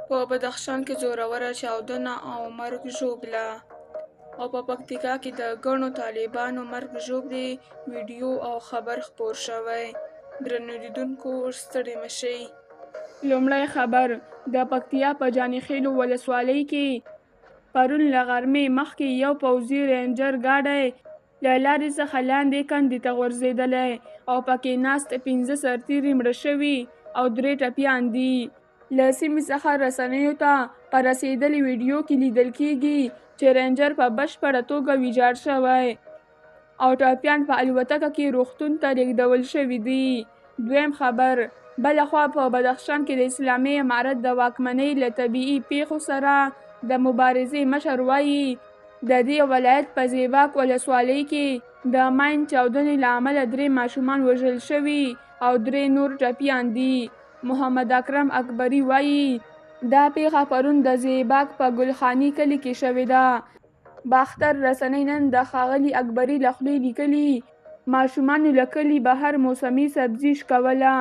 په بدخشان کې زوروره چاودنه او مرګ ژوبله، او په پکتیکا کې د ګڼو طالبانو مرګ ژوبلې ویډیو او خبر خپور شوی. درنو لیدونکو ستړي مشئ. لومړی خبر: د پکتیا په جاني خیلو ولسوالۍ کې پرون له غرمې مخکې یو پوځي رینجر ګاډی له لارې څخه لاندې کندې ته غورځېدلی او پکې ناست 15 سرتېري مړه شوي او 3 ټپیان دي. له سیمې څخه رسنیو ته په رسېدلې ویډیو کې لیدل کېږي چې رینجر په بشپړه توګه ویجاړ شوی او ټپیان په الوتکه کې روغتون ته لېږدول شوي دي. دویم خبر: بلخوا په بدخشان کې د اسلامي امارت د واکمنۍ له طبیعي پیښو سره د مبارزې مشر وایي د دې ولایت په زیباک ولسوالۍ کې د ماین چاودنې له امله 3 ماشومان وژل شوي او 3 نور ټپیان دي. محمد اکرم اکبري وایي دا پیښه پرون د زیباک په ګلخاني کلي کې شوې ده. باختر رسنۍ نن د ښاغلي اکبري له خولې لیکلي ماشومانو له کلي بهر موسمي سبزي شکوله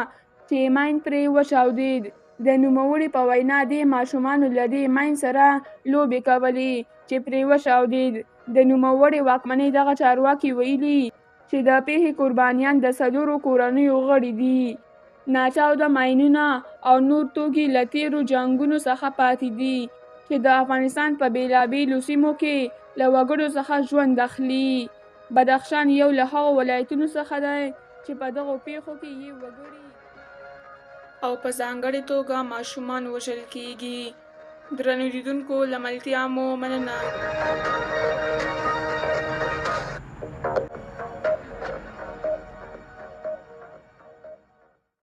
چې ماین پرې وچاودېد. د نوموړي په وینا دې ماشومانو له دې ماین سره لوبې کولې چې پرې وچاودېد. د نوموړي واکمنۍ دغه چارواکي ویلي چې د پیښې قربانیان د 4 کورنیو غړي دي. ناچاوده ماینونه او نور توکي له تېرو جنګونو څخه پاتې دي چې د افغانستان په بېلابېلو سیمو کې له وګړو څخه ژوند اخلي. بدخشان یو له هغو ولایتونو څخه دی چې په دغو پیښو کې یې وګړي او په ځانګړې توګه ماشومان وژل کېږي. درنو لیدونکو له ملتیا مو مننه.